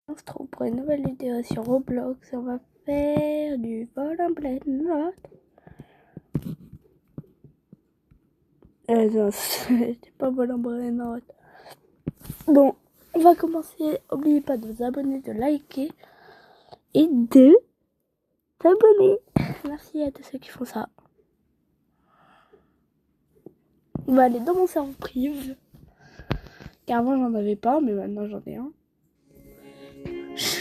On se retrouve pour une nouvelle vidéo sur Roblox. On va faire du vol en pleine note. Non, c'est pas vol en pleine note. Bon, on va commencer. N'oubliez pas de vous abonner, de liker et de t'abonner. Merci à tous ceux qui font ça. On va aller dans mon serveur privé. Car avant j'en avais pas, mais maintenant j'en ai un.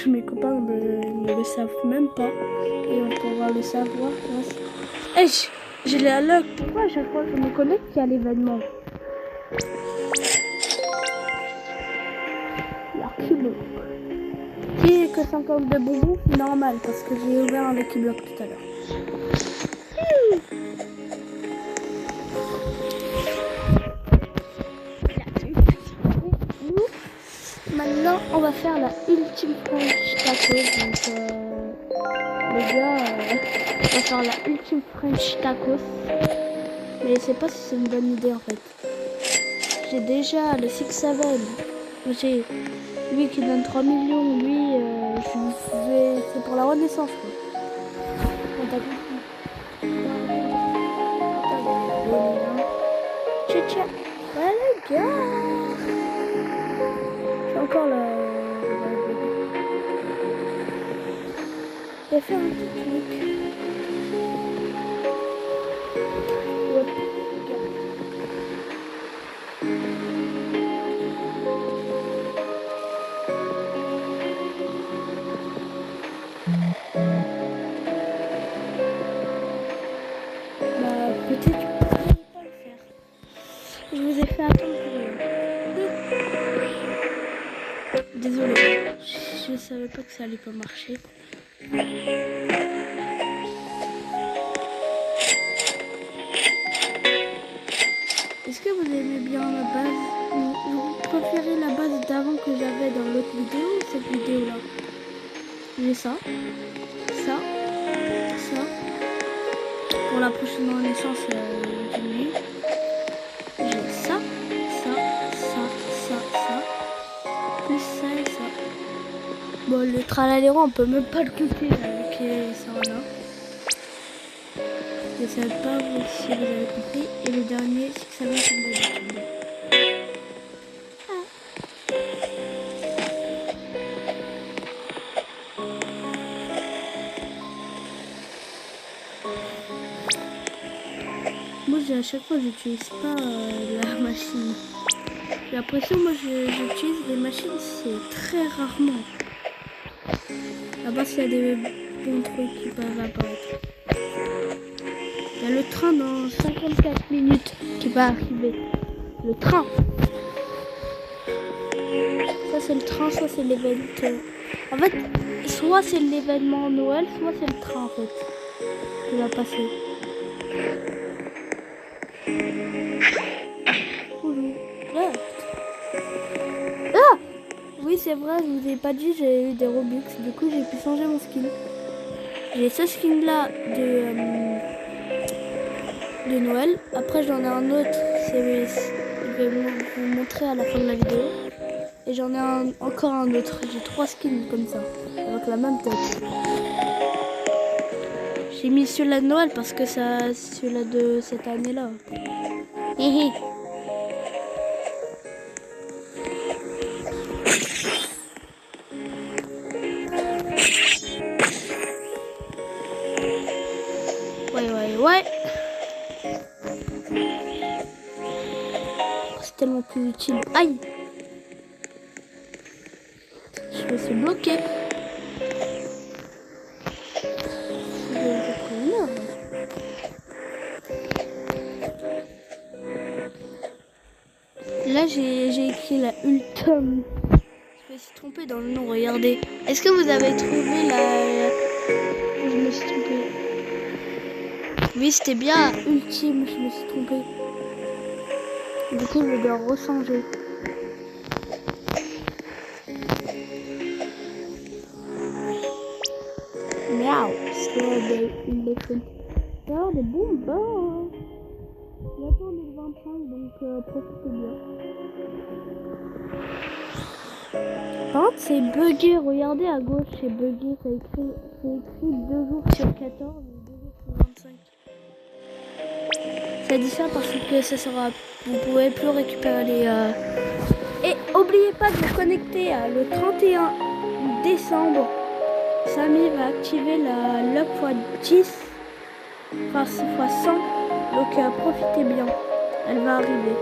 Mes copains ne le savent même pas. Et on pourra le savoir. Hey, j'ai les allocs. Pourquoi à chaque fois que je me connecte, il y a l'événement? L'archibloc. Qui est que 52 bonbons, c'est normal parce que j'ai ouvert un Lucky Block tout à l'heure. Maintenant, on va faire la ultime French tacos. Donc, les gars, on va faire la ultime French tacos. Mais je sais pas si c'est une bonne idée en fait. J'ai déjà le 6-7. J'ai lui qui donne 3 millions. Lui, c'est pour la renaissance. Tcha. Voilà les gars. J'ai encore le... Je vais faire un petit truc. Peut-être que je ne peux pas le faire. Je vous ai fait attendre. Désolée, je savais pas que ça allait pas marcher. Est-ce que vous aimez bien la base? Vous préférez la base d'avant que j'avais dans l'autre vidéo ou cette vidéo là? J'ai ça. Pour la prochaine renaissance du nuit. J'ai ça. Plus ça et ça. Bon, le tralaleron, on peut même pas le cliquer avec ça là. Je sais pas si vous avez compris. Et le dernier, c'est que ça va comme d'habitude. Moi, à chaque fois, j'utilise pas la machine. J'ai l'impression, moi, j'utilise les machines, c'est très rarement. À part s'il y a des bons trucs qui peuvent apparaître. Il y a le train dans 54 minutes qui va arriver. Le train. Ça, c'est le train, ça, c'est l'événement. En fait, soit c'est l'événement Noël, soit c'est le train, en fait, qui va passer. Oui, c'est vrai, je vous ai pas dit, j'ai eu des Robux. Du coup, j'ai pu changer mon skin. J'ai ce skin là de Noël. Après, j'en ai un autre. Je vais vous montrer à la fin de la vidéo. Et j'en ai encore un autre. J'ai 3 skins comme ça, avec la même tête. J'ai mis celui-là de Noël parce que c'est celui-là de cette année-là. Hihi. Ouais. C'est tellement plus utile. Aïe. Je me suis bloqué. Là, j'ai écrit la ultime. Je me suis trompée dans le nom, regardez. Est-ce que vous avez trouvé la... Je me suis trompée. Oui, c'était bien ultime, je me suis trompée. Du coup, je dois rechanger. Miaou, c'est une défaite. Oh, des bonbons. J'attends les 25, donc profitez bien. Par contre, c'est bugué. Regardez à gauche, c'est bugué. C'est écrit 2 jours sur 14 et 2 jours sur 25. Ça dit ça parce que ça sera. Vous pouvez plus récupérer les. Et n'oubliez pas de vous connecter le 31 décembre. Samy va activer la luck x10, enfin x100. Donc profitez bien. Elle va arriver.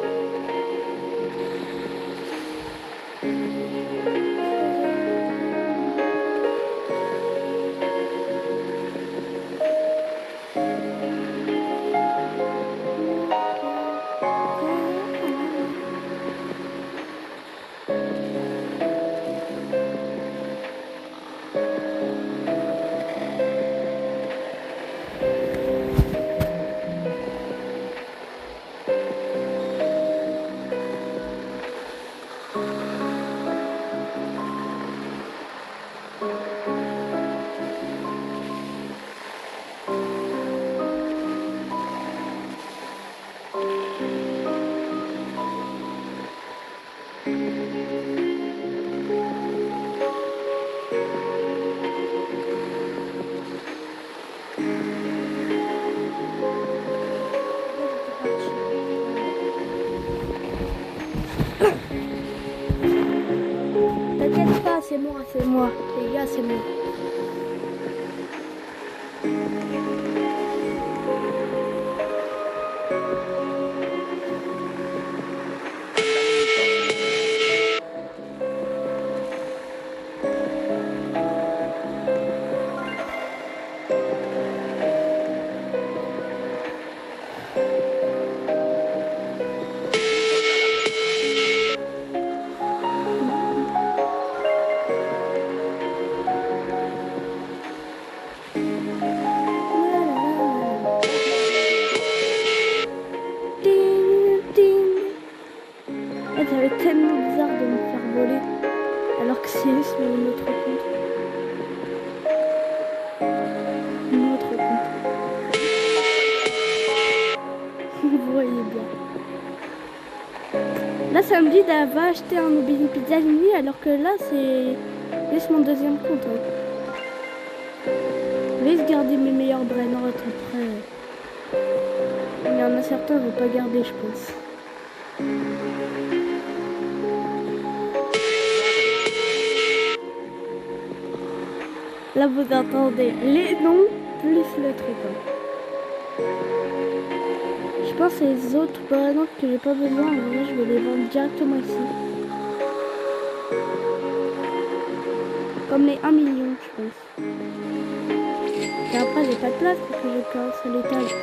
T'inquiète pas, c'est moi. Les gars, c'est moi. Ça va être tellement bizarre de me faire voler alors que c'est sur une autre compte. Une autre compte. Vous voyez bien. Là ça me dit d'avoir acheté un Mobile Pizza Mini alors que là c'est mon deuxième compte. Je vais garder mes meilleurs brainrots après. Il y en a certains je ne vais pas garder je pense. Là vous entendez les noms plus le truc. Je pense que les autres brainrots que j'ai pas besoin, en vrai je vais les vendre directement ici. Comme les 1 million je pense. Et après j'ai pas de place parce que j'ai plein sur l'étage.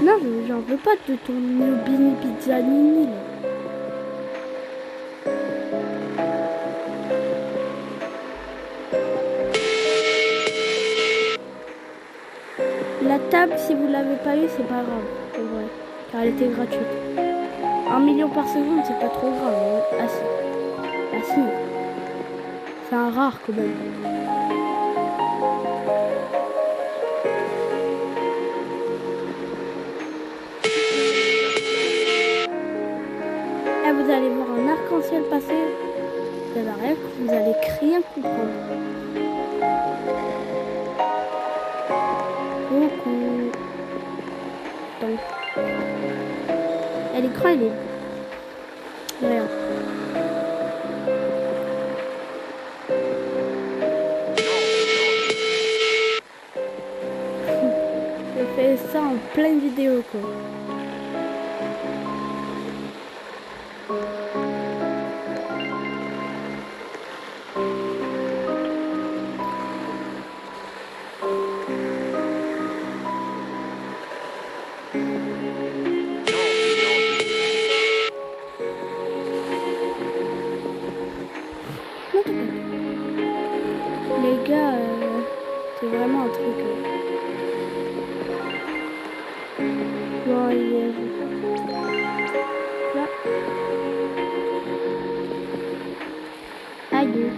Non, j'en veux pas de ton Mobile Pizza Mini là. La table, si vous l'avez pas eu, c'est pas grave, c'est vrai, car elle était gratuite. 1 million par seconde, c'est pas trop grave. Hein. Ah si. Ah si. C'est un rare quand même. Là, vous allez voir un arc-en-ciel passer. Vous allez rien comprendre. Coucou. Donc. Et l'écran, il est... Rien. Je fais ça en pleine vidéo, quoi. Les gars, c'est vraiment un truc. Bon, il est là. Aïe.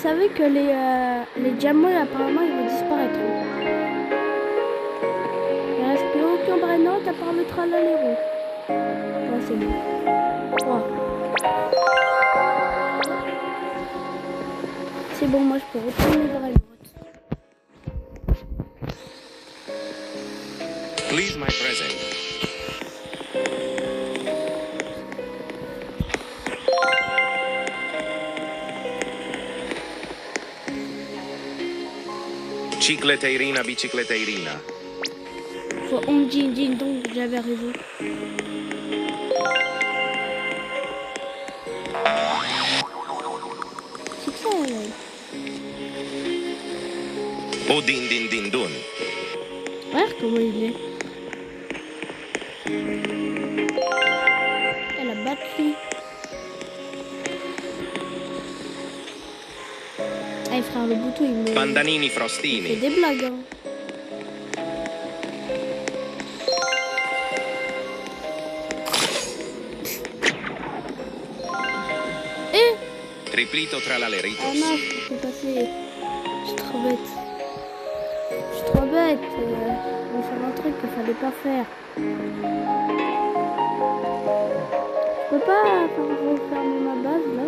savez que les diamants, apparemment, ils vont disparaître. Il ne reste plus aucun brainrot à part le tralala. Ouais, c'est bon. Ouais. C'est bon, moi, je peux retourner les brainrots. Please, my present. Cicleteirina, bicicleteirina. Faut on dit donc, j'avais raison. C'est ça, ouais. Oh, din din din dun. Regarde comment il est. Et la batterie. Eh frère, le bouton il me Pandanini fait frostini. des blagues. Hein. Eh Triplito tra oh l'aleritos. non, je peux passer. Je suis trop bête. Je suis trop bête. On va faire un truc qu'il fallait pas faire. Je peux pas refermer ma base là.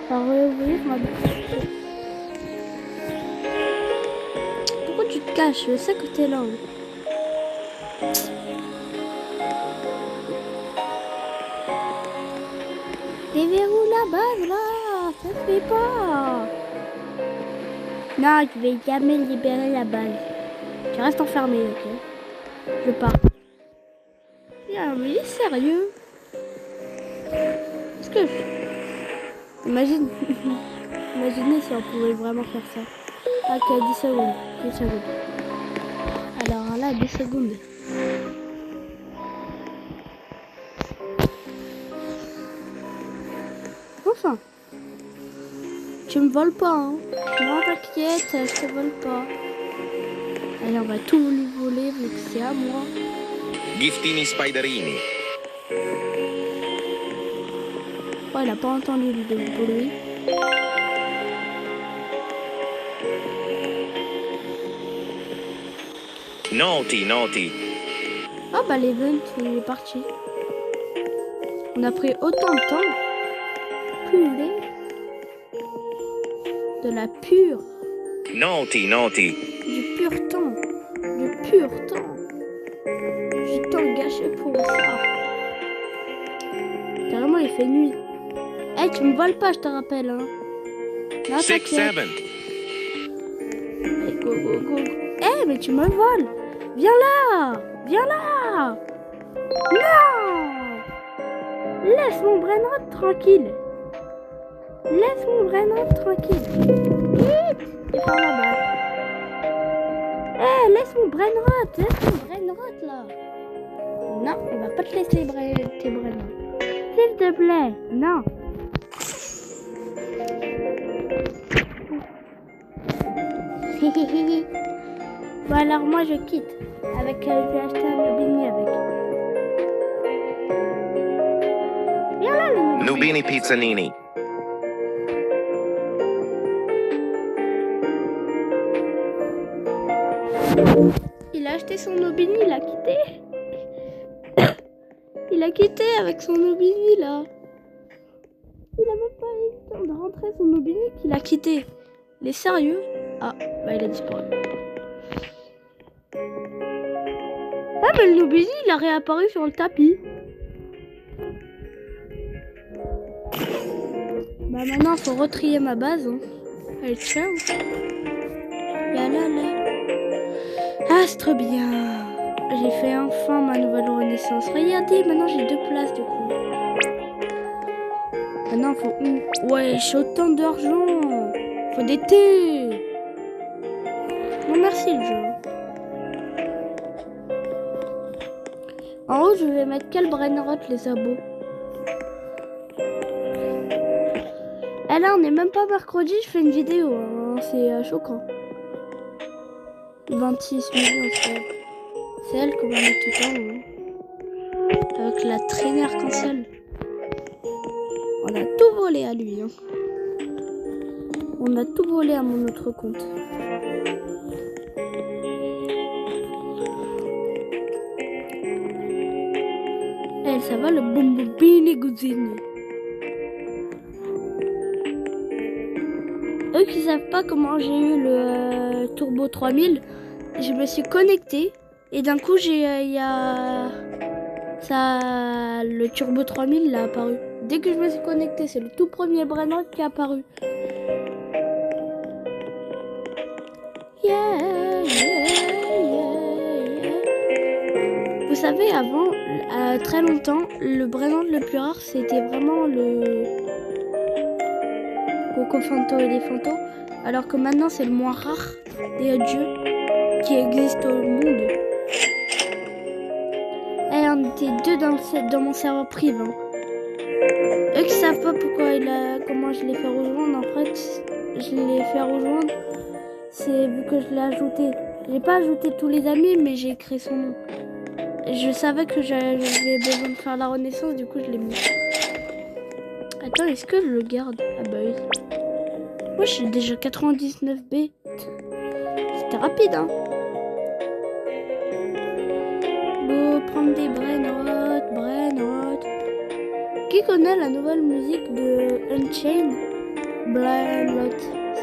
Enfin, réouvrir ma base. Pourquoi tu te caches? Je sais que t'es là. Déverrouille la base là. Ça se fait pas. Non, je vais jamais libérer la base. Tu restes enfermé, ok? Je pars. Yeah, mais il est sérieux. Est-ce que... Imagine... Imaginez si on pouvait vraiment faire ça. Ok, 10 secondes. 10 secondes. Alors là, 10 secondes. Enfin. Tu me voles pas, hein. Non, t'inquiète, je te vole pas. Allez, on va tout lui voler, vu que c'est à moi. Giftini spiderini. Oh, il a pas entendu le bruit. Noti, noti. Oh, bah, l'event, il est parti. On a pris autant de temps. Purée. De la pure. Noti, noti. Du pur temps. Du pur temps. Du temps gâché pour ça. Carrément, il fait nuit. Eh, hey, tu me voles pas, je te rappelle, hein. Non, 6, t'inquiète. 7. Hey, go, go, go. Eh, hey, mais tu me voles. Viens là. Viens là. Non. Laisse mon brainrot tranquille. Laisse mon brainrot tranquille. Vite. Et ferme la balle. Eh, hey, laisse mon brainrot. Laisse mon brainrot là. Non, on va pas te laisser tes brainrots. S'il te plaît, non. Bon alors moi je quitte. Avec je vais acheter un Nubini avec. Viens là le Nubini. Nubini pizzanini. Il a acheté son Nubini, il a quitté. Il a quitté avec son Nubini là. Il a même pas eu le temps de rentrer son Nubini qu'il a quitté. Il est sérieux? Ah, bah il a disparu. Ah mais le Nubini il a réapparu sur le tapis. Bah maintenant faut retrier ma base. Hein. Allez ciao. Yalala. Ah c'est trop bien. J'ai fait enfin ma nouvelle renaissance. Regardez, maintenant j'ai 2 places du coup. Maintenant faut... Ouais, j'ai autant d'argent. Faut des thés. Non merci le jeu. En haut je vais mettre quel brainrot les sabots. Et là on n'est même pas mercredi, je fais une vidéo. Hein. C'est choquant. 26 millions c'est elle qu'on va mettre tout le temps. Hein. Avec la traînée arc-en-ciel. On a tout volé à lui. Hein. On a tout volé à mon autre compte. Eh, ça va le Bombobini Guzini. Eux qui savent pas comment j'ai eu le Turbo 3000, je me suis connectée et d'un coup le Turbo 3000 l'a apparu. Dès que je me suis connectée, c'est le tout premier Brainrot qui est apparu. Yeah, yeah, yeah, yeah. Vous savez, avant, très longtemps, le Brainrot le plus rare, c'était vraiment le Cocofanto et les Fantos, alors que maintenant, c'est le moins rare des dieux qui existent au monde. Et on était deux dans mon serveur privé. Hein. Eux qui savent pas comment je l'ai fait rejoindre, en fait, je l'ai fait rejoindre, c'est vu que je l'ai ajouté. J'ai pas ajouté tous les amis, mais j'ai créé son nom. Je savais que j'avais besoin de faire la renaissance, du coup je l'ai mis. Attends, est-ce que je le garde? Ah bah oui. Moi je suis déjà 99B. C'était rapide, hein. Bon, prendre des Brainrot. Qui connaît la nouvelle musique de Unchained? Brainrot.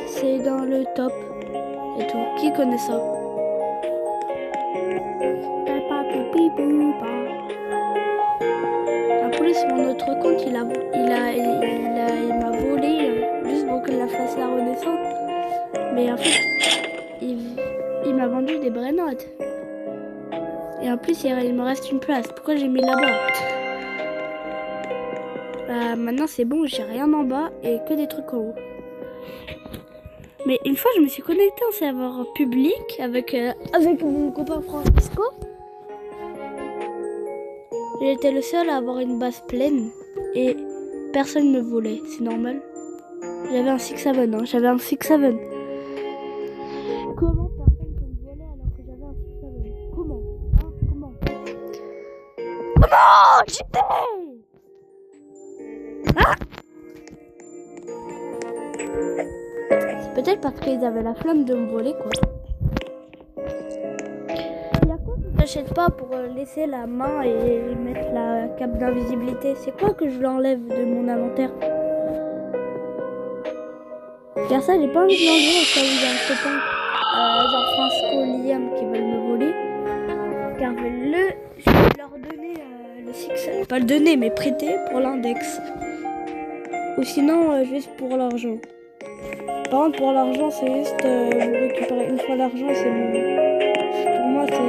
C'est dans le top. Et tout. Qui connaît ça? En plus, mon autre compte, il m'a volé juste pour que je la fasse la renaissance. Mais en fait, il m'a vendu des Brainrot. Et en plus, il me reste une place. Pourquoi j'ai mis là-bas? Maintenant, c'est bon, j'ai rien en bas et que des trucs en haut. Mais une fois, je me suis connectée en serveur public avec mon copain Francisco. J'étais le seul à avoir une base pleine et personne ne me volait, c'est normal. J'avais un 6-7, hein, j'avais un 6-7. Comment personne peut me voler alors que j'avais un 6-7? Comment? Hein? Comment? JP! Ah! C'est peut-être parce qu'ils avaient la flamme de me voler, quoi. Il y a quoi que j'achète pas pour laisser la main et mettre la cape d'invisibilité? C'est quoi que je l'enlève de mon inventaire? Car ça, j'ai pas envie de l'enlever au cas où il y a un copain, genre Francisco, Liam, qui veulent me voler. Car je vais leur donner le 6, pas le donner, mais prêter pour l'index. Ou sinon, juste pour l'argent. Par contre, pour l'argent, c'est juste vous récupérez une fois l'argent, c'est bon. Pour moi, c'est ok.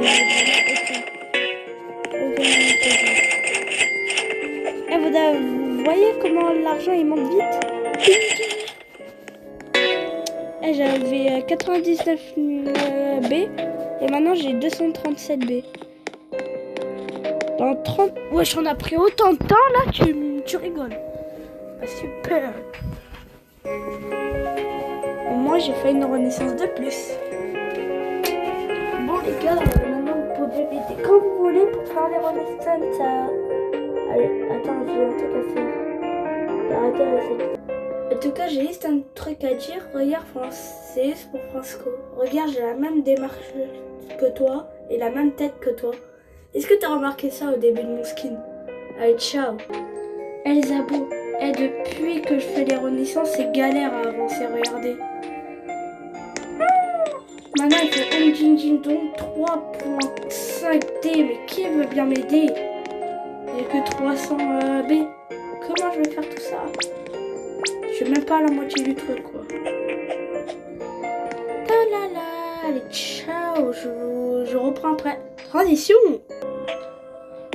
Vous voyez comment l'argent il monte vite? J'avais 99 B et maintenant j'ai 237 B. Dans 30... Wesh, on a pris autant de temps là, tu rigoles. Ah, super. Et moi j'ai fait une renaissance de plus. Bon les gars, maintenant vous pouvez m'aider quand vous voulez pour faire les renaissances. Allez, attends, j'ai un truc à faire. Arrêtez la série. En tout cas, j'ai juste un truc à dire. Regarde, c'est juste pour Francisco. Regarde, j'ai la même démarche que toi et la même tête que toi. Est-ce que t'as remarqué ça au début de mon skin? Allez, ciao. Elzabo, depuis que je fais les renaissances, c'est galère à avancer, regardez. Maintenant, il faut un Jinjin 3.5D, mais qui veut bien m'aider? Il n'y a que 300 B. Comment je vais faire tout ça? Je suis même pas à la moitié du truc, quoi. Allez, ciao, je reprends après. Transition.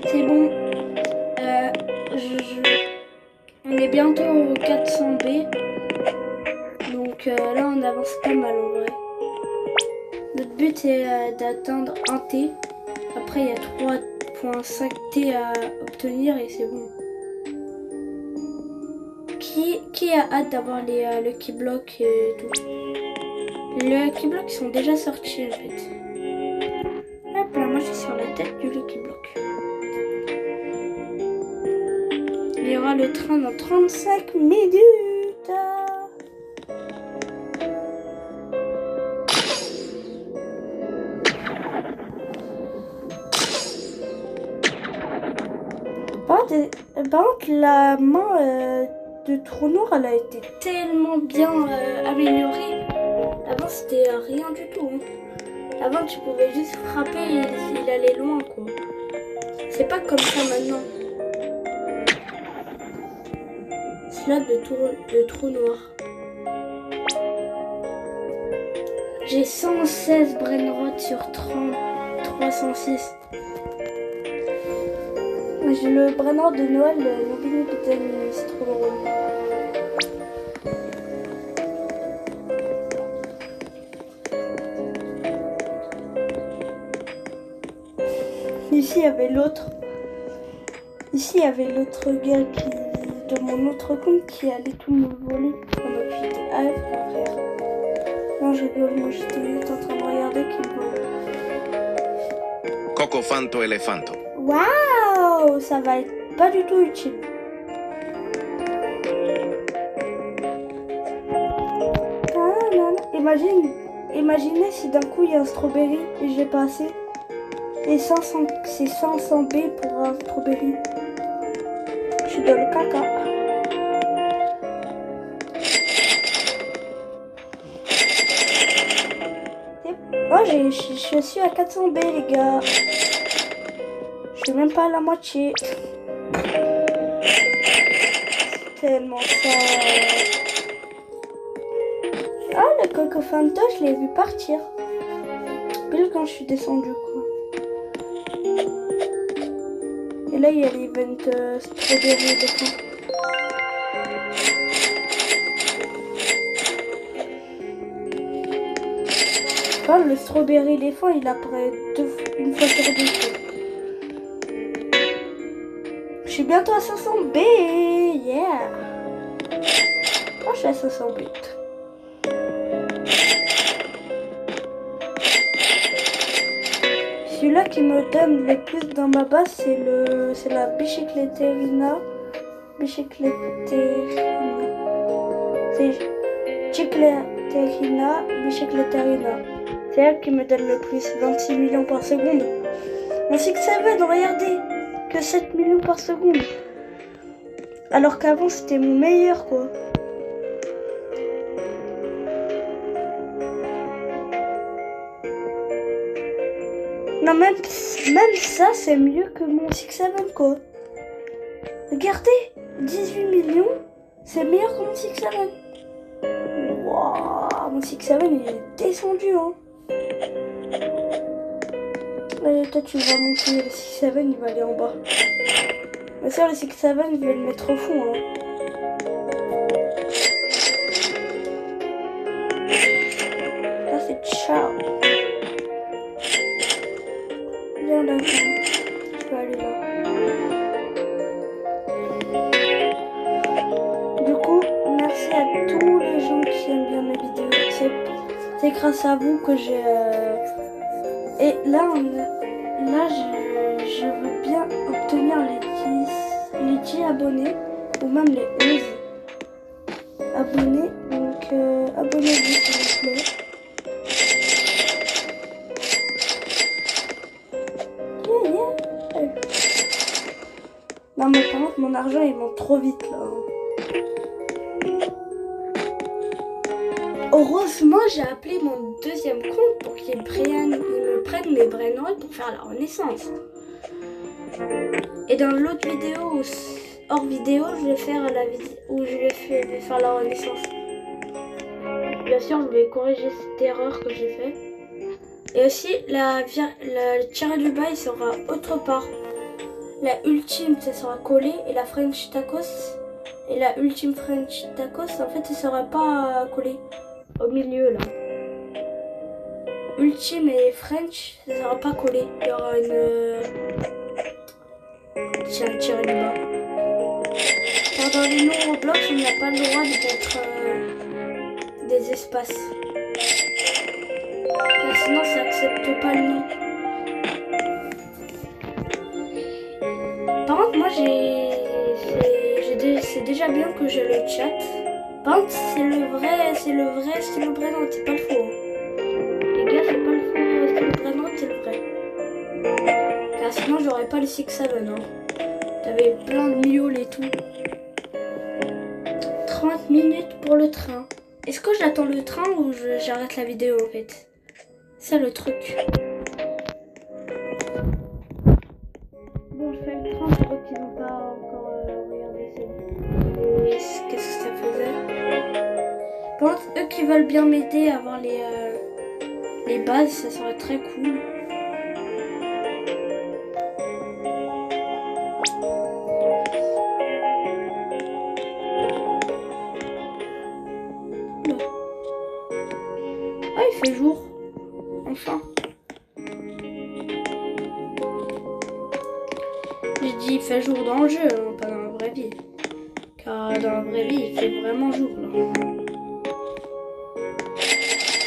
C'est bon. On est bientôt au 400 B. Donc là, on avance pas mal en vrai. Notre but c'est d'atteindre 1 T. Après, il y a 3.5 T à obtenir et c'est bon. Qui a hâte d'avoir les Lucky Blocks et tout? Les Lucky Blocks sont déjà sortis en fait. Hop là, moi je suis sur la tête du Lucky Block. Il y aura le train dans 35 minutes. par contre, la main de Trou Noir, elle a été tellement bien améliorée. Avant, c'était rien du tout. Hein. Avant, tu pouvais juste frapper et il allait loin, quoi. C'est pas comme ça maintenant. Slot de Trou Noir. J'ai 116 brainrot sur 306. J'ai le brainrot de Noël, Nobini Pizzaini, c'est trop drôle. Ici, il y avait l'autre. Ici, il y avait l'autre gars qui, de mon autre compte qui allait tout me voler. Pendant que j'étais mon frère. Non, je rigole, moi j'étais en train de regarder qui me volait. Cocofanto elefanto. Waouh, ça va être pas du tout utile. Imaginez si d'un coup il y a un strawberry et j'ai pas assez. Et 500, c'est 500 B pour un strawberry. Je suis dans le caca. Oh, je suis à 400 B, les gars. Je suis même pas à la moitié. Tellement ça. Ah, le Cocofanta, je l'ai vu partir. Pile quand je suis descendue, quoi. Et là, il y a l'event strawberry de fin. Enfin, le strawberry éléphant, il apparaît une fois sur deux. Je suis bientôt à 500 B, yeah. Oh, je suis à 500 B. Celui-là qui me donne le plus dans ma base, c'est la bicycletterina. C'est Chicletterina, bicycletterina. C'est elle qui me donne le plus, 26 millions par seconde. Mon 6-7, regardez, que 7 millions par seconde. Alors qu'avant, c'était mon meilleur, quoi. Non, même ça, c'est mieux que mon 6-7, quoi. Regardez, 18 millions, c'est meilleur que mon 6-7. Waouh, mon 6-7, il est descendu, hein. Allez, toi, tu vas monter, le 6-7, il va aller en bas. Mais ça, le 6-7, je vais le mettre au fond, hein. Là, c'est ciao. Viens là, je vais aller là. Du coup, merci à tous les gens qui aiment bien mes vidéos. C'est grâce à vous que j'ai... Et là, je veux bien obtenir les 10 abonnés, ou même les 11 abonnés. Donc, abonnez-vous s'il vous plaît. Non mais par contre mon argent il monte trop vite là. Heureusement j'ai appelé mon deuxième compte pour qu'il me prenne mes brainrots pour faire la renaissance. Et dans l'autre vidéo, hors vidéo, je vais faire la renaissance. Bien sûr je vais corriger cette erreur que j'ai faite. Et aussi le tiré du bas il sera autre part. La ultime, ça sera collé, et la French Tacos, et la ultime French Tacos, en fait, ça sera pas collé au milieu, là. Ultime et French, ça sera pas collé. Il y aura un tiré du bas. Car dans les noms Roblox, on n'a pas le droit de mettre des espaces. Car sinon, ça accepte pas le nom. Par contre, moi c'est déjà bien que j'ai le chat. Par contre, c'est le vrai stylo Brainrot, c'est pas le faux. Les gars, c'est pas le faux stylo Brainrot, c'est le vrai. Car sinon, j'aurais pas le 6-7, hein. T'avais plein de miaules et tout. 30 minutes pour le train. Est-ce que j'attends le train ou j'arrête la vidéo en fait? C'est le truc. Bon, je fais le train pour eux qui n'ont pas encore regardé cette vidéo. Qu'est-ce que ça faisait? Par contre, eux qui veulent bien m'aider à avoir les bases, ça serait très cool. Ah, il fait jour. Enfin. J'ai dit il fait jour dans le jeu, hein, pas dans la vraie vie. Car dans la vraie vie, il fait vraiment jour là.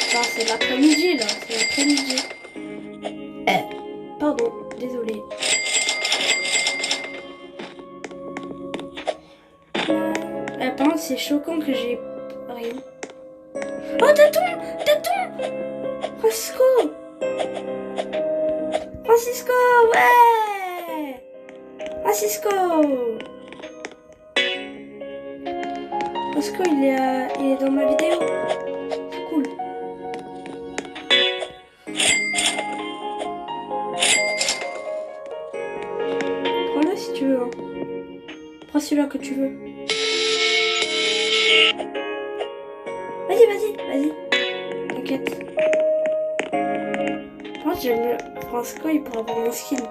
Enfin, c'est l'après-midi là, c'est l'après-midi. Pardon, désolé. Par contre, c'est choquant que j'ai rien. Oh, Taton! Francisco, ouais! Francisco, il est dans ma vidéo. C'est cool. Prends-le si tu veux. Hein. Prends celui-là que tu veux. Vas-y. T'inquiète. Moi, j'aime le Francisco, il pourra avoir mon skin.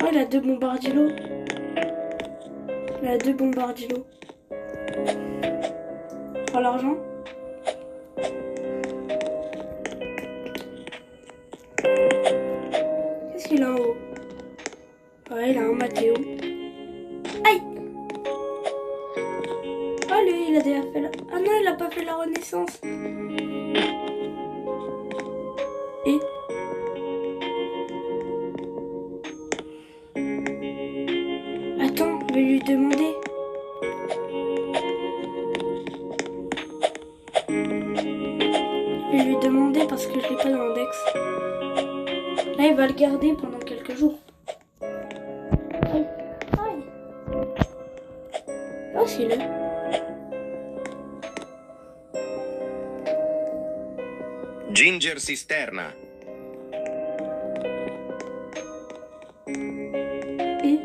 Oh, il a 2 bombardillos. Prends l'argent. Qu'est-ce qu'il a en haut? Ouais, il a un Mathéo. Aïe! Ah, lui, il a déjà fait la... Ah non, il a pas fait la renaissance. Et... Attends, je vais lui demander. Parce que je l'ai pas dans l'index. Là, il va le garder pendant quelques jours. Aïe. Oh, c'est là. Ginger Cisterna. Et...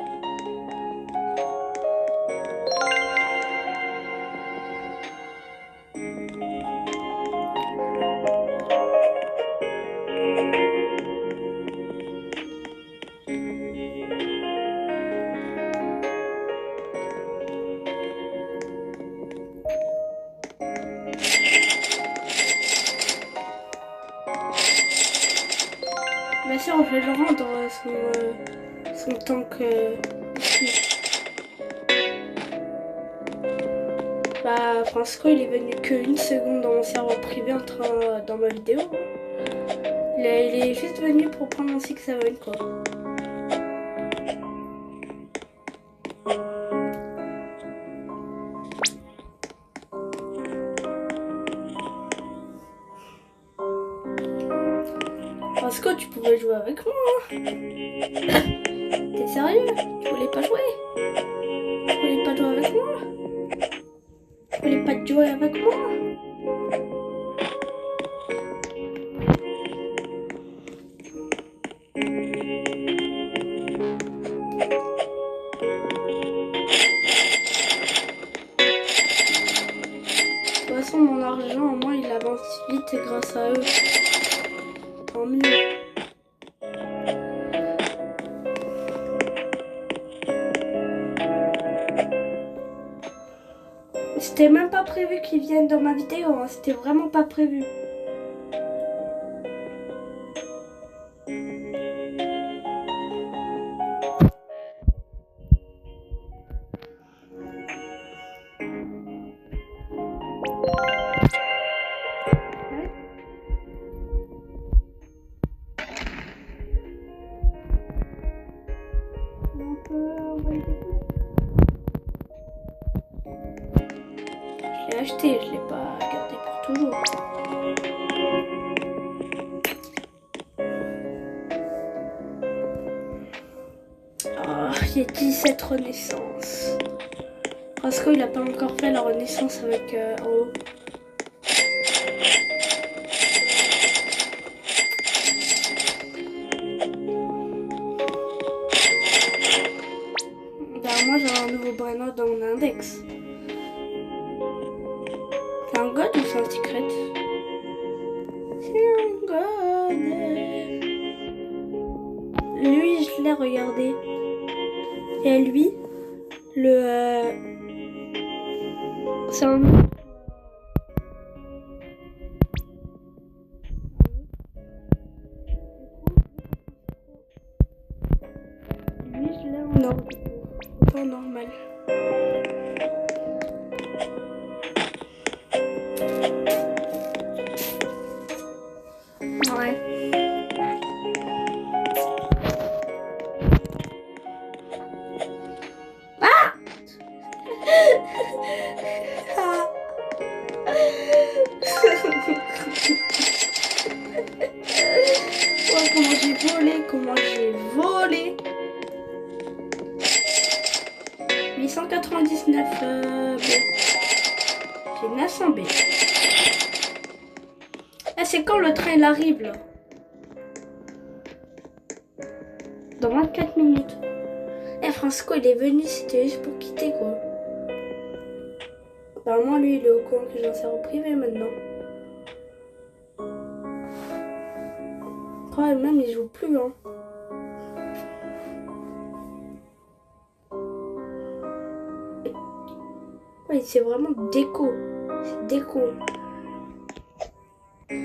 Bien sûr, on fait le rendre son tank ici. Bah, Francisco, il est venu que 1 seconde dans mon serveur privé dans ma vidéo. Il est juste venu pour prendre mon 6-7 quoi. Francisco, tu pouvais jouer avec moi. T'es sérieux? Tu voulais pas jouer? Tu voulais pas jouer avec moi? Tu voulais pas jouer avec moi? De toute façon, mon argent, moi, il avance vite grâce à eux. Tant mieux. C'était même pas prévu qu'ils viennent dans ma vidéo, hein. C'était vraiment pas prévu. On peut envoyer des coups. Je l'ai acheté, je l'ai pas gardé pour toujours. marqué 17 renaissance. Frasco, il a pas encore fait la renaissance avec en haut. Moi j'ai un nouveau Brainrot dans mon index. C'est un god ou c'est un secret? C'est un god. Lui je l'ai regardé. Et lui, c'est un... Lui je l'ai en or. Pas normal. Ouais. Ah oh, comment j'ai volé 899 B. J'ai 900 B. Ah, c'est quand le train il arrive là? Dans 24 minutes. Eh, Francisco il est venu, c'était juste pour quitter quoi. Apparemment lui il est au courant que j'en sers au privé maintenant. Oh, même il joue plus hein. Ouais, c'est vraiment déco. C'est déco. Tu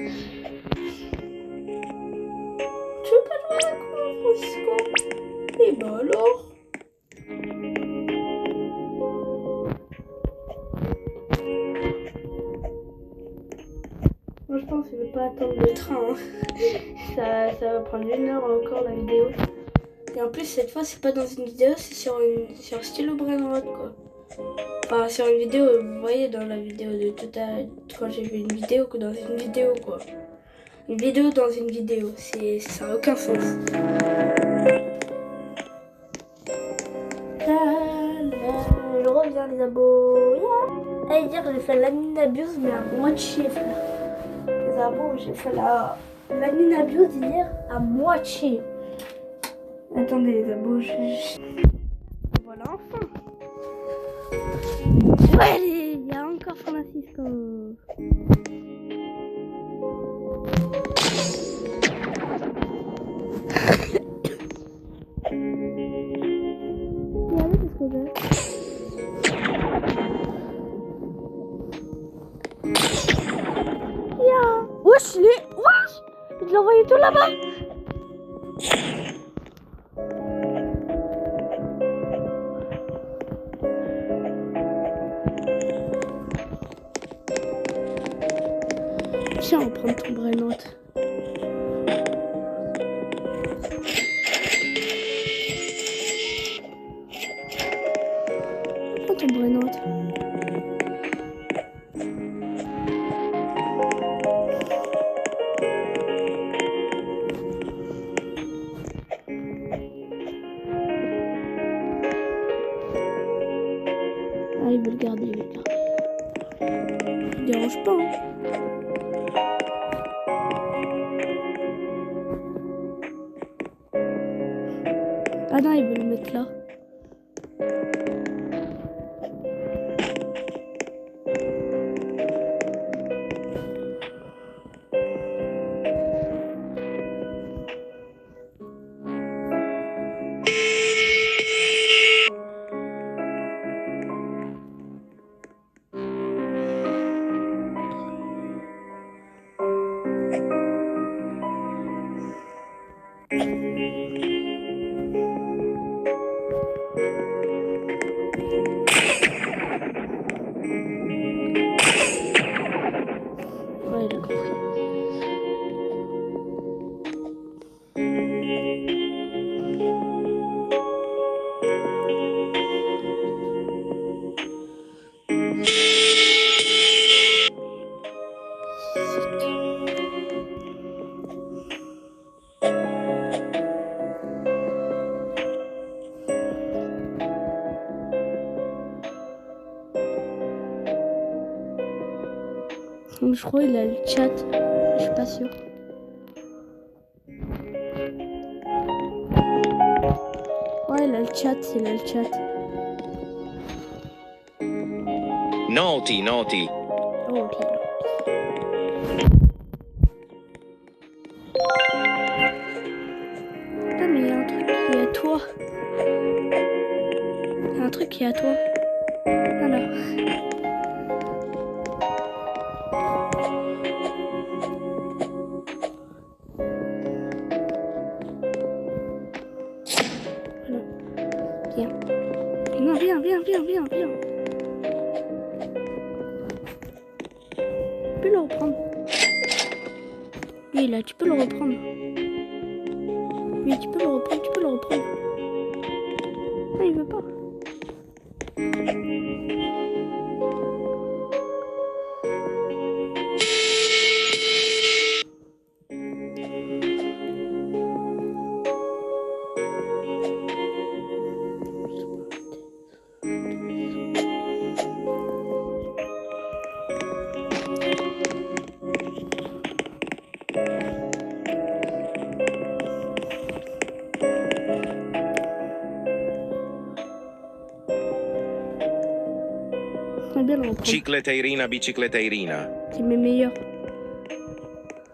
veux pas jouer avec moi, Francisco? Et bah alors? Moi je pense qu'il ne veut pas attendre le train. Hein. ça va prendre 1 heure encore la vidéo. Et en plus cette fois c'est pas dans une vidéo, c'est sur Stylo Brainrot quoi. Enfin sur une vidéo, vous voyez dans la vidéo de tout à l'heure, quand j'ai vu une vidéo que dans une vidéo quoi. Une vidéo dans une vidéo, ça n'a aucun sens. Je reviens les abos. Allez dire j'ai fait l'admin abuse mais à moitié frère. Les abos j'ai fait l'admin abuse hier à moitié. Attendez les abos, voilà enfin. Ouais, il y a encore Francisco. Wesh, wesh, je l'ai envoyé tout là-bas. Tiens, on prend ton Brainrot. Prends ton Brainrot. Ah, il veut le garder, il veut le garder. Il dérange pas, hein. Ah non, il veut le mettre là. Ouais, il a compris. Donc, je crois qu'il a le chat. Je suis pas sûre. Ouais, il a le chat, il a le chat. Noti, noti. Oh, ok. Putain, mais il y a un truc qui est à toi. Il y a un truc qui est à toi. Alors. Voilà. Viens. Non, viens. Tu peux le reprendre. Lui, là, tu peux le reprendre. Oui, tu peux le reprendre. Ah, il veut pas. On va bien le reprendre. Cicleteirina, bicicleteirina. C'est mes meilleurs.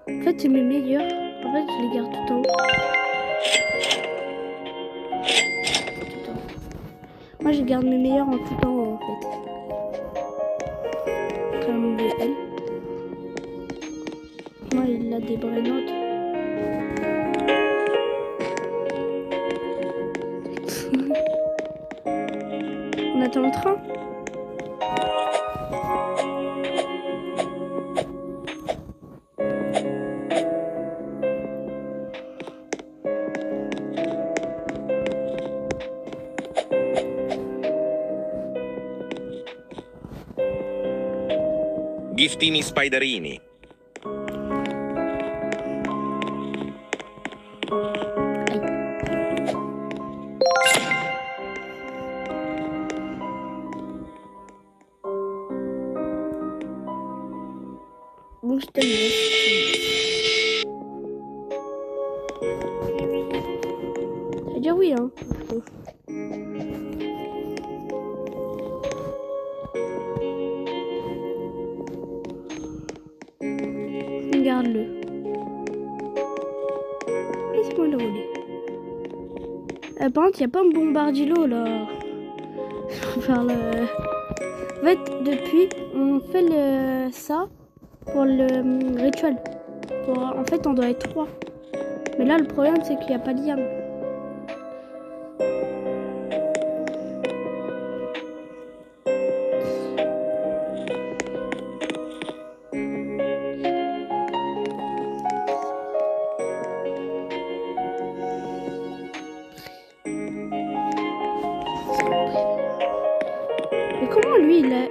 En fait, c'est mes meilleurs. En fait, je les garde tout en haut. Tout en haut. Moi, je garde mes meilleurs en tout en haut, en fait. Comme le L. Moi, il a des brenottes. On attend le train. Giftini spiderini. Bon, je te laisse. Ça veut dire oui, hein. Regarde-le. Laisse-moi le rouler. Par contre, il n'y a pas un bombardilo là. Faire le... En fait, depuis, on fait ça pour le rituel. En fait, on doit être 3. Mais là, le problème, c'est qu'il n'y a pas de liane. Mais comment lui, il a...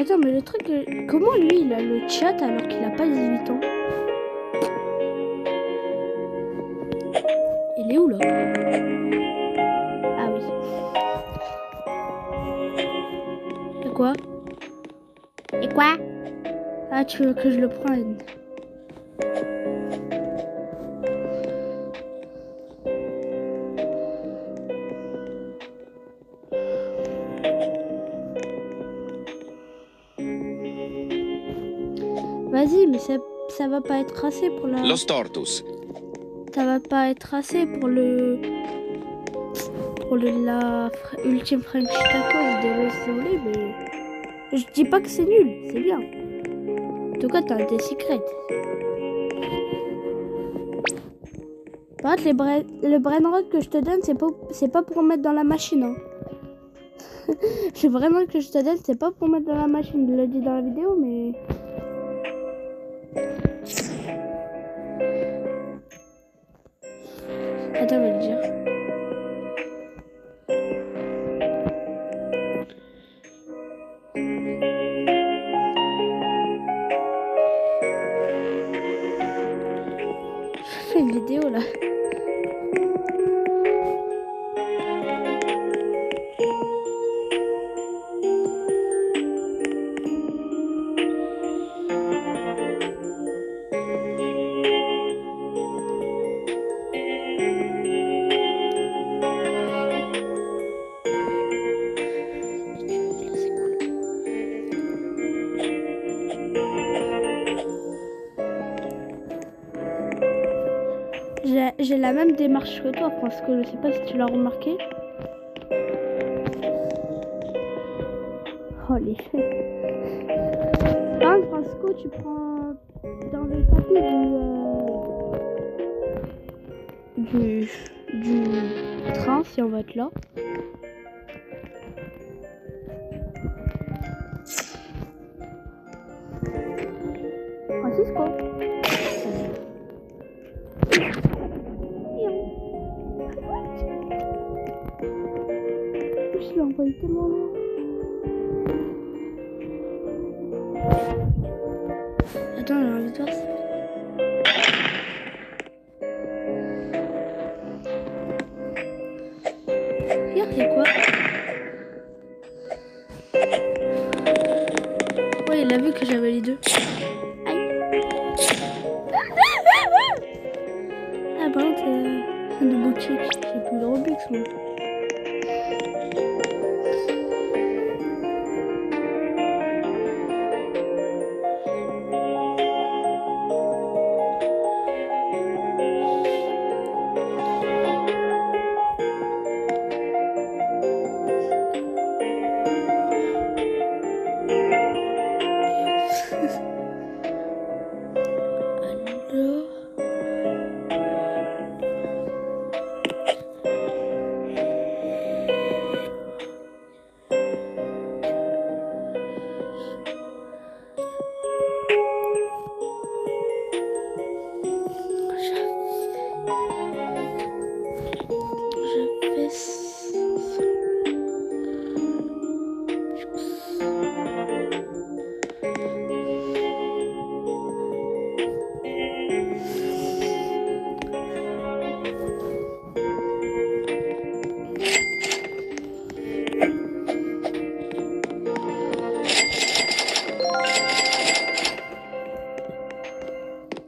Attends, mais le truc... Comment lui, il a le chat alors qu'il n'a pas 18 ans? Il est où, là? Ah oui. Et quoi? Et quoi? Ah, tu veux que je le prenne? Vas-y, mais ça va pas être assez pour la... Lo Stortus. Ça va pas être assez pour le... la ultime French tacos de l'Ossolé, mais... Je dis pas que c'est nul, c'est bien. En tout cas, t'as des secrets. Par contre, le brainrot que je te donne, c'est pas pour mettre dans la machine. Hein. Le brainrot que je te donne, c'est pas pour mettre dans la machine. Je le dis dans la vidéo, mais... Attends, je vais le dire. Je fais une vidéo là. la même démarche que toi, parce que je sais pas si tu l'as remarqué. Oh les Par exemple, Francisco, tu prends dans le tapis du train, si on va être là. Francisco. Je l'ai envoyé tellement loin. Attends, j'ai envie de voir ça. Regarde, c'est quoi? Ouais, il a vu que j'avais les deux. Aïe. Ah, par contre, c'est un double check. J'ai plus de Robux, moi.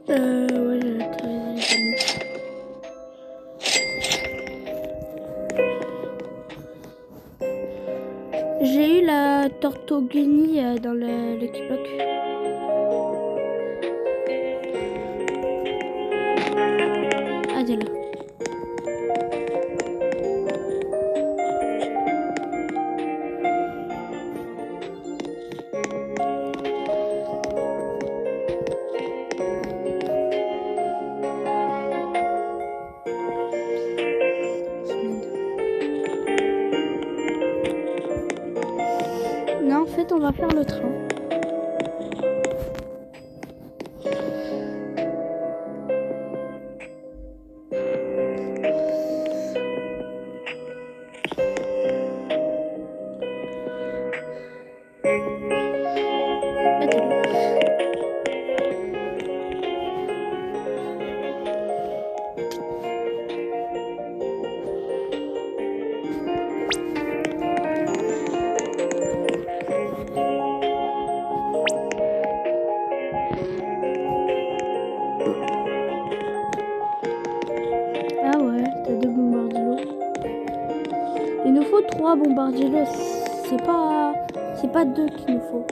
Ouais, j'ai autorisé les amis. J'ai eu la Tortogini dans le Kiplock. Ah, elle est là. Non, en fait, on va faire le train. Ah ouais, t'as 2 bombardillos. Il nous faut 3 bombardillos. C'est pas 2 qu'il nous faut.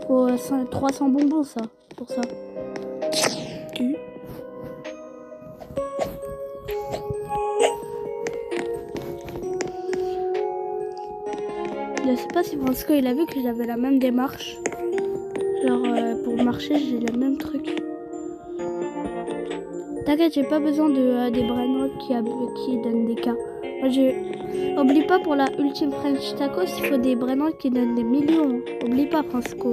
Faut 300 bonbons, ça, pour ça. Je sais pas si Francisco il a vu que j'avais la même démarche. Genre pour marcher j'ai le même truc. T'inquiète, j'ai pas besoin de des brainrots qui donnent des cas. Moi oublie pas, pour la Ultime French Tacos, il faut des brainrots qui donnent des millions. Oublie pas, Francisco.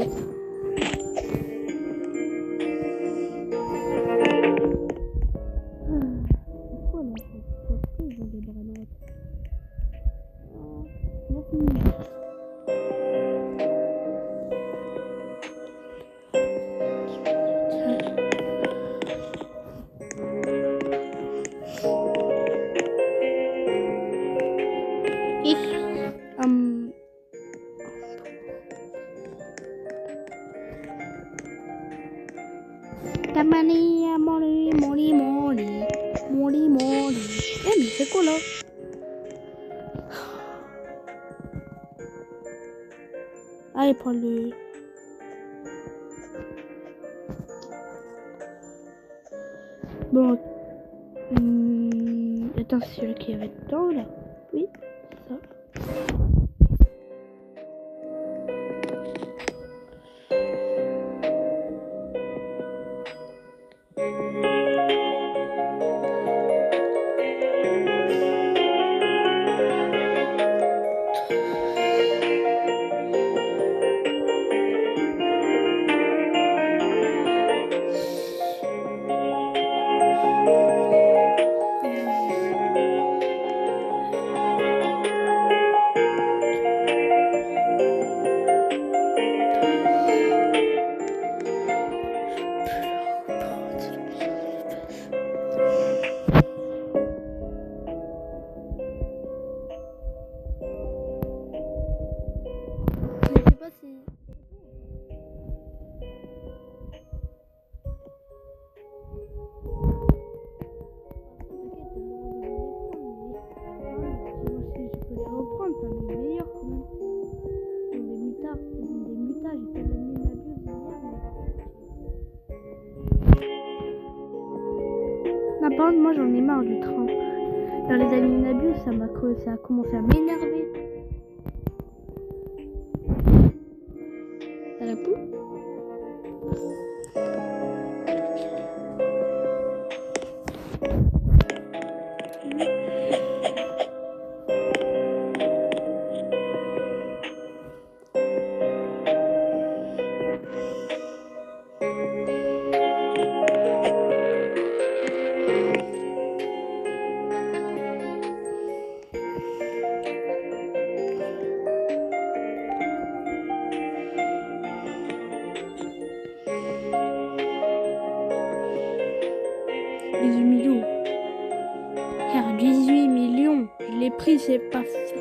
Pourquoi là? Pourquoi ils ont des brainrots? Tamani, moli. Eh, mais c'est quoi là? Allez, prends le... Bon. Attends, c'est celui qui avait dedans là. Oui, c'est ça. Je sais pas si... Par contre, moi j'en ai marre du train. Dans les Animanabius, ça a commencé à m'énerver. Ça répond? Frère, 18 millions. Je l'ai pris, c'est pas fait.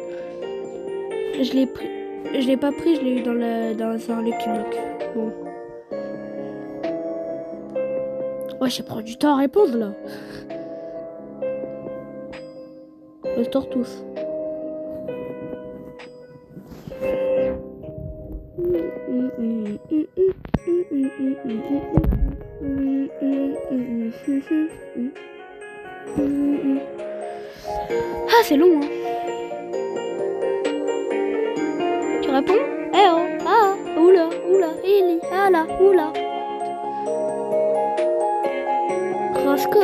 Je l'ai pris. Je l'ai pas pris, je l'ai eu dans un Lucky Block. Bon. Ouais, ça prend du temps à répondre là. Le store tous. Ah, c'est long, hein. Tu réponds? Eh oh, ah, oula, oula, Eli, ah là, oula. Parce que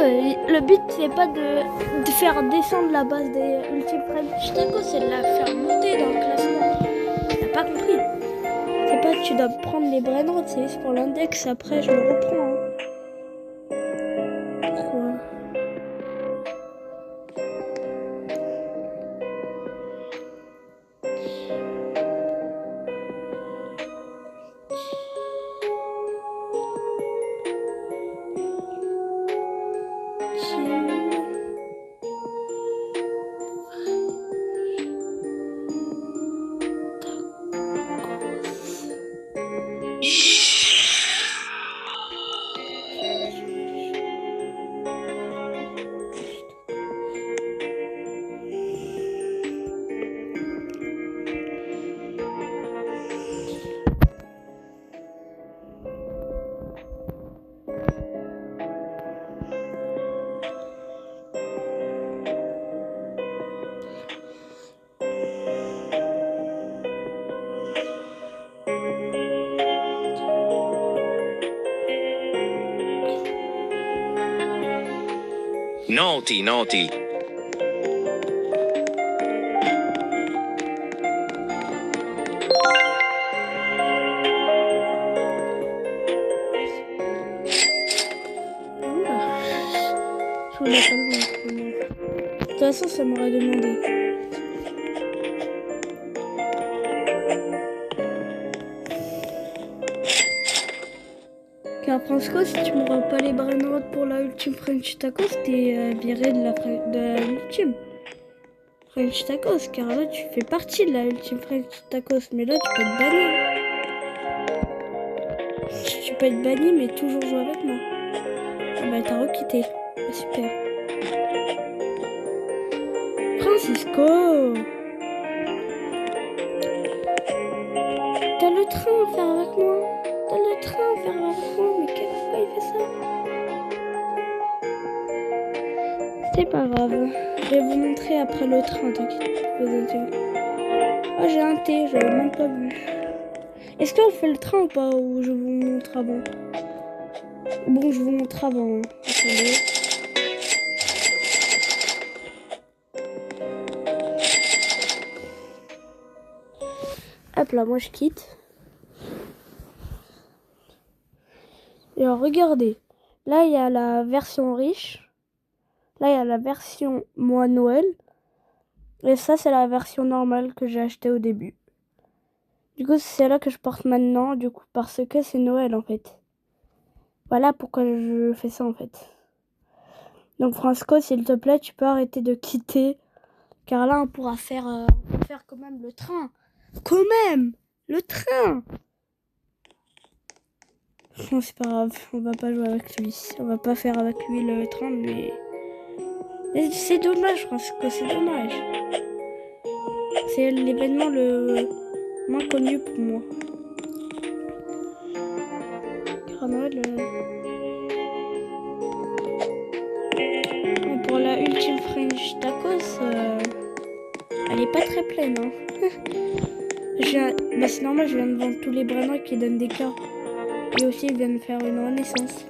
le but, c'est pas de faire descendre la base des Ultimate French Tacos, c'est de la faire monter dans le classement. T'as pas compris? C'est pas que tu dois prendre les brainrots, c'est juste pour l'index, après je le reprends. Hein. Pourquoi? Noti, noti. Je voulais pas le voir. De toute façon, ça m'aurait demandé. Car Francisco, si tu m'aurais pas les brainrots pour la Ultimate French Tacos, t'es viré de l'Ultime French Tacos. Car là, tu fais partie de la Ultimate French Tacos. Mais là, tu peux être banni. Tu peux être banni, mais toujours jouer avec moi. Ah bah, t'as requitté. Ah, super. Francisco! T'as le train à faire avec moi. T'as le train à faire avec moi. Mais pourquoi il fait ça? C'est pas grave. Je vais vous montrer après le train, t'inquiète. Ah, j'ai un thé, j'avais même pas vu. Est-ce qu'on fait le train ou pas? Ou je vous montre avant? Bon, je vous montre avant. Hein. Attendez. Hop là, moi je quitte. Et alors, regardez. Là, il y a la version riche. Là, il y a la version moi Noël. Et ça, c'est la version normale que j'ai achetée au début. Du coup, c'est là que je porte maintenant. Du coup, parce que c'est Noël, en fait. Voilà pourquoi je fais ça, en fait. Donc, Francisco, s'il te plaît, tu peux arrêter de quitter. Car là, on pourra faire quand même le train. Quand même! Le train! Non, c'est pas grave. On va pas jouer avec lui. On va pas faire avec lui le train, mais c'est dommage, Francisco, c'est dommage. C'est l'événement le moins connu pour moi. Car Noël, bon, pour la Ultime French Tacos, elle est pas très pleine. Hein. Bah, c'est normal, je viens de vendre tous les brains qui donnent des cas. Et aussi, ils viennent faire une renaissance.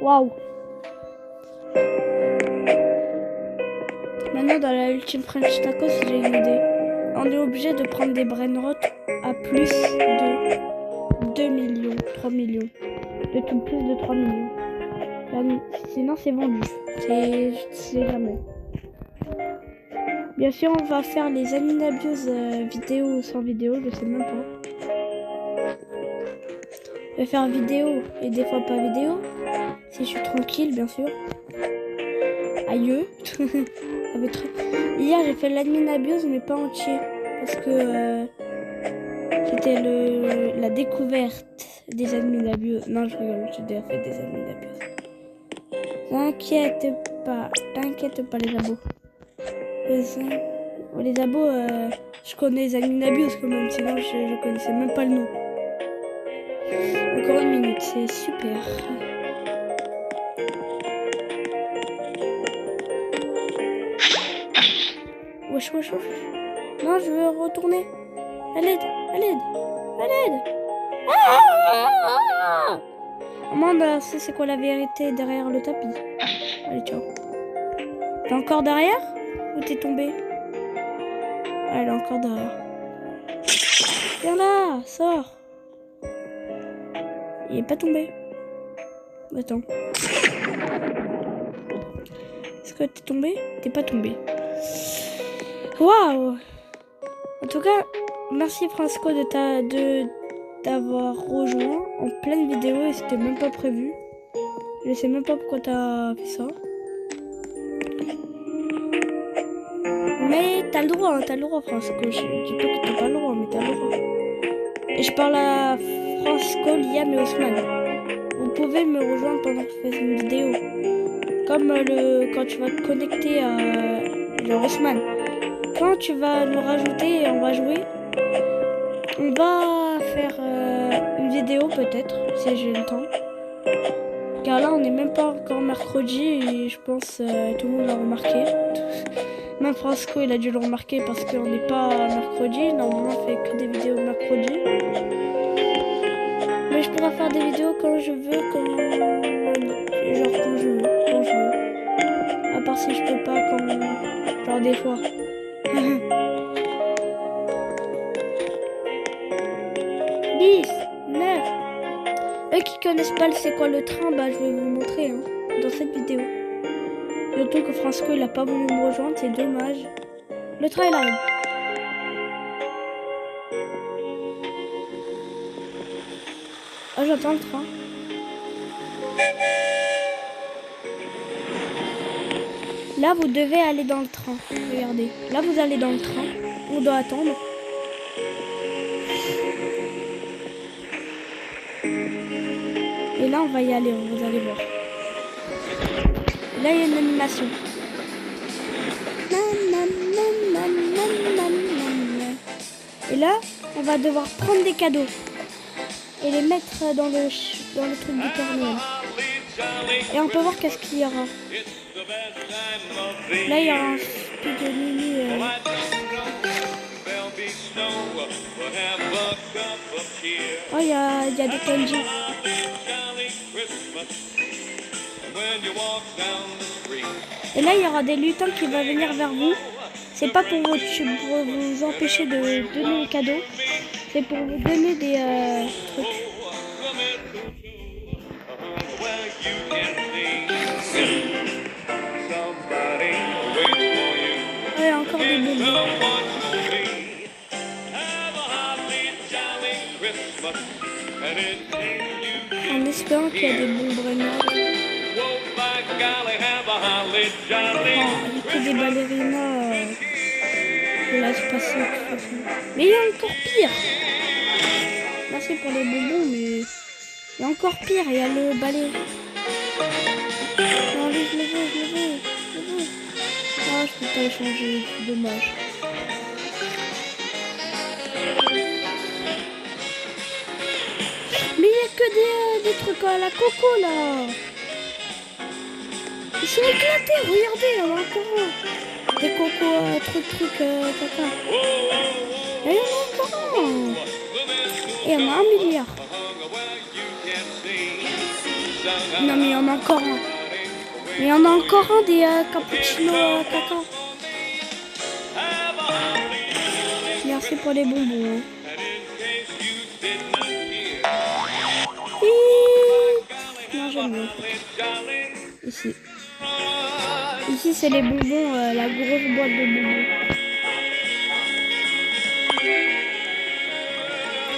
Waouh! Maintenant, dans la Ultime French Tacos, j'ai une idée. On est obligé de prendre des brainrots à plus de 2 millions, 3 millions. De tout plus de 3 millions. Sinon, c'est vendu. C'est jamais. Bien sûr, on va faire les Aminabios vidéo ou sans vidéo, je sais même pas. Je vais faire vidéo et des fois pas vidéo. Si je suis tranquille, bien sûr. Aïe. Hier, j'ai fait l'Aminabios, mais pas entier. Parce que c'était la découverte des Aminabios. Non, je rigole, j'ai déjà fait des Aminabios. T'inquiète pas les abos. Les abos, je connais les Aminabios quand même, sinon je connaissais même pas le nom. Encore une minute, c'est super. Wesh. Non, je veux retourner. À l'aide. Amanda, c'est quoi la vérité derrière le tapis? Allez, ciao. T'es encore derrière? Ou t'es tombé? Ah, elle est encore derrière. Viens là, sors. Il est pas tombé. Attends. Est-ce que t'es tombé? T'es pas tombé. Waouh! En tout cas, merci Francisco d'avoir rejoint en pleine vidéo et c'était même pas prévu. Je sais même pas pourquoi t'as fait ça. Mais t'as le droit, Francisco. Je dis pas que t'as pas le droit, mais t'as le droit. Et je parle à Francisco, Liam et Osman. Vous pouvez me rejoindre pendant que je fais une vidéo. Comme quand tu vas te connecter à Osman. Quand tu vas nous rajouter et on va jouer, on va faire une vidéo peut-être, si j'ai le temps. Car là, on n'est même pas encore mercredi et je pense tout le monde l'a remarqué. Même Francisco, il a dû le remarquer parce qu'on n'est pas mercredi. Normalement, on fait que des vidéos mercredi. Mais je pourrais faire des vidéos quand je veux, quand je veux. À part si je peux pas, genre des fois. 10, 9. Eux qui connaissent pas c'est quoi le train, bah je vais vous montrer hein, dans cette vidéo. Surtout que Francisco il a pas voulu me rejoindre, c'est dommage. Le train il arrive. Ah j'attends le train. Là vous devez aller dans le train. Regardez. Là vous allez dans le train. On doit attendre. Et là on va y aller, vous allez voir. Là il y a une animation. Et là on va devoir prendre des cadeaux et les mettre dans le truc du Père Noël. Et on peut voir qu'est-ce qu'il y aura. Là, il y a un Speedolini. Oh, il y a des kanji. Et là, il y aura des lutins qui vont venir vers vous. C'est pas pour vous empêcher de donner des cadeaux. C'est pour vous donner des trucs. Il y a encore des bonbons. En espérant qu'il y a des bonbons noirs. Il n'y a que des balérinas de la spatiale. Mais il y a encore pire. Merci pour les bonbons, mais il y a encore pire. Il y a le balai. Non, allez, je le veux. Ah, je peux pas échanger, c'est dommage. Mais il n'y a que des trucs à la coco là. Ils sont éclatés, regardez, il y en a encore un. Des cocos, trucs, caca. Et il y en a encore un. Et il y en a 1 milliard. Non mais il y en a encore un. Mais il y en a encore un des cappuccinos caca. Merci pour les bonbons. Non, j'aime bien. Ici. Ici, c'est les bonbons, la grosse boîte de bonbons.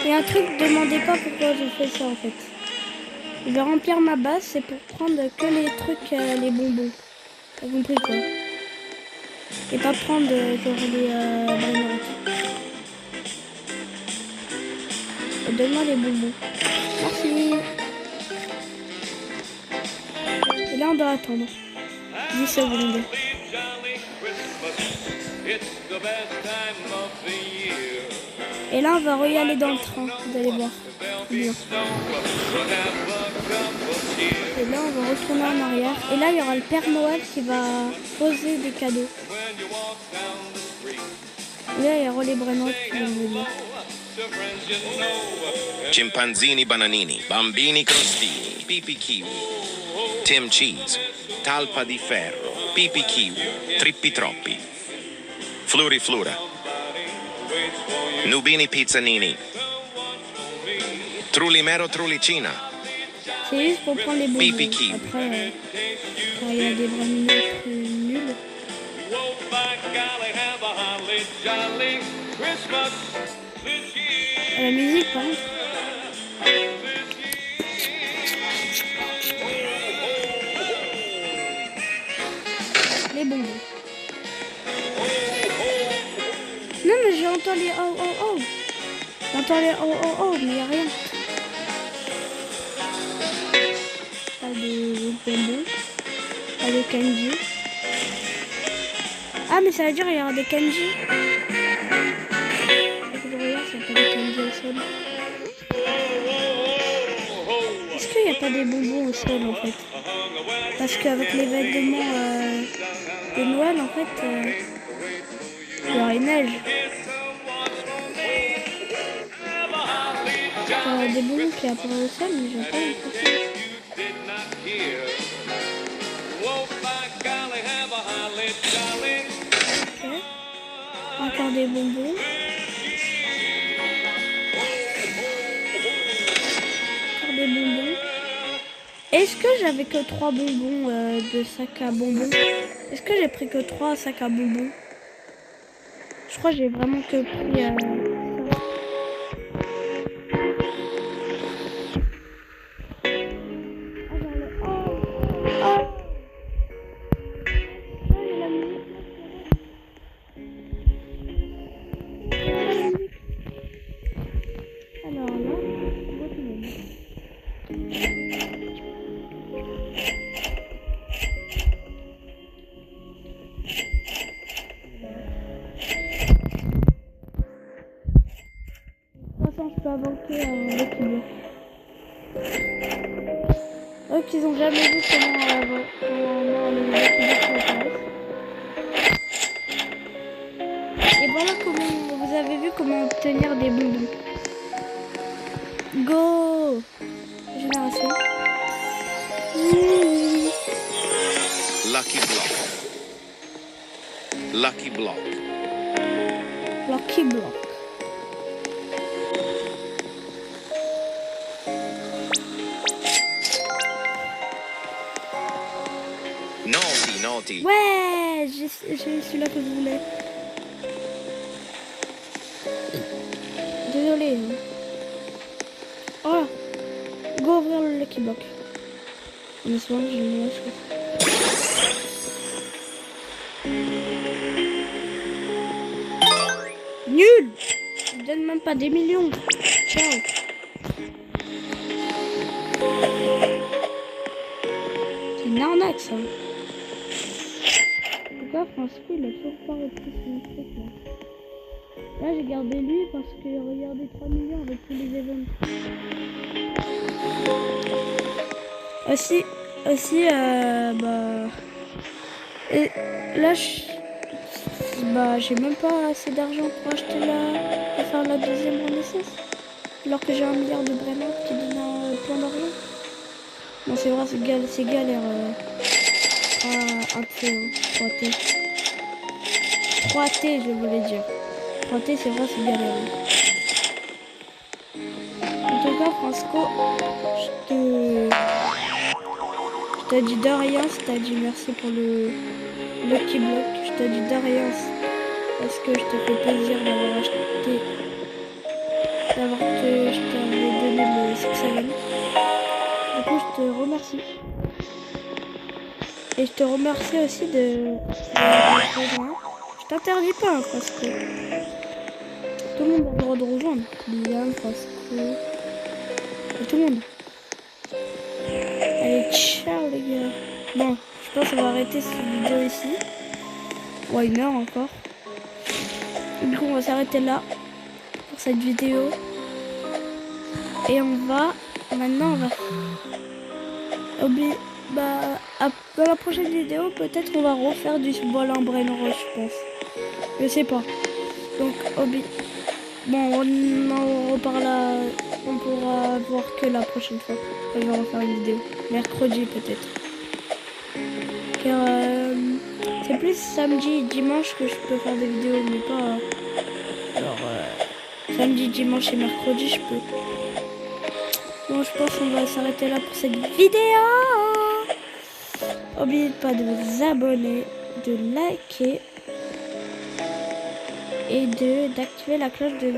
Et un truc, demandez pas pourquoi je fais ça en fait. Je vais remplir ma base, c'est pour prendre que les trucs, les bonbons. T'as compris quoi? Et pas prendre genre les bonbons. Donne-moi les bonbons. Merci. Et là on doit attendre 10 secondes. Et là on va y aller dans le train, vous allez voir. Bien. Et là on va retourner en arrière. Et là il y aura le Père Noël qui va poser des cadeaux. Et là il y aura les Brenois qui vont venir. Chimpanzini bananini, bambini crostini, pipi kiwi, Tim cheese, talpa di ferro, pipi kiwi, trippi troppi, fluri flura, nubini pizzanini, trulimero trulicina, c'est juste pour prendre les bonbons. pipi kiwi. Après, quand il y a des Brenois nuls. La musique par contre. Les bonbons. Non mais j'entends les oh oh oh. J'entends les oh oh oh mais il n'y a rien. Pas de bonbons. Pas de kanji. Ah mais ça veut dire qu'il y aura des kanji. Est-ce qu'il n'y a pas des bonbons au sol en fait? Parce qu'avec les vêtements de Noël en fait, il y aura une neige. Il y a des bonbons qui apparaissent au sol mais j'ai pas l'impression. Okay. Encore des bonbons. Des bonbons. Est-ce que j'avais que 3 bonbons de sac à bonbons? Est-ce que j'ai pris que 3 sacs à bonbons? Je crois que j'ai vraiment que pris ceux qui n'ont jamais vu comment les Lucky Block apparaissent. Et voilà comment vous avez vu comment obtenir des bonbons. Go! Génération. Lucky Block. Lucky Block. Lucky Block. Naughty, naughty. Ouais, j'ai celui-là que je voulais. Désolé. Oh, go ouvrir le Lucky Block. On est souvent, je me lâche. Nul. Je donne même pas des millions. Ciao. C'est une arnaque ça. Pourquoi François il a toujours pas repris son truc là? Là j'ai gardé lui parce que regardez 3 millions avec tous les événements. Aussi et là j'ai même pas assez d'argent pour acheter pour faire la deuxième renaissance. Alors que j'ai 1 milliard de Brenner qui donne plein d'argent. Non c'est vrai c'est galère. 3T. 3T je voulais dire. 3T c'est vrai c'est galère. En tout cas Franco, je te dis de rien si t'as dit merci pour le Lucky Block. Je te dis de rien parce que je te fais plaisir d'avoir acheté. Je t'avais donné le 6-7. Du coup je te remercie. Et je te remercie aussi de rejoindre. Je t'interdis pas parce que tout le monde a le droit de rejoindre. Liam, parce que tout le monde. Allez, ciao les gars. Bon, je pense qu'on va arrêter cette vidéo ici. Ouais, 1 heure encore. Du coup, on va s'arrêter là pour cette vidéo. Et maintenant on va dans la prochaine vidéo, peut-être on va refaire du vol en Brain Rush, je pense. Je sais pas. Donc, bon, on en reparle, on pourra voir que la prochaine fois. Je vais refaire une vidéo. Mercredi, peut-être. Car c'est plus samedi et dimanche que je peux faire des vidéos, mais pas... samedi, dimanche et mercredi, je peux. Bon, je pense qu'on va s'arrêter là pour cette vidéo. N'oubliez pas de vous abonner, de liker et d'activer la cloche de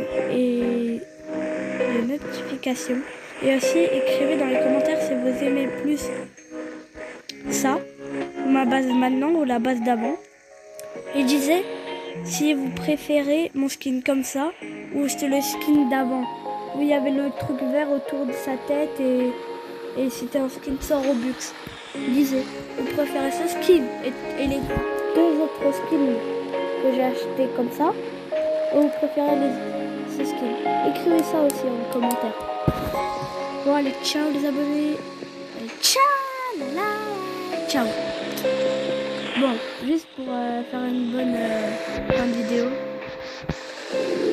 notification. Et aussi écrivez dans les commentaires si vous aimez plus ça, ma base maintenant ou la base d'avant. Et disais si vous préférez mon skin comme ça ou c'était le skin d'avant où il y avait le truc vert autour de sa tête et c'était un skin sans Robux. Disais, vous préférez ce skin et les 2 autres skins que j'ai acheté comme ça, ou vous préférez ces skins? Écrivez ça aussi en commentaire. Bon allez, ciao les abonnés. Allez, ciao ciao. Bon, juste pour faire une bonne fin de vidéo.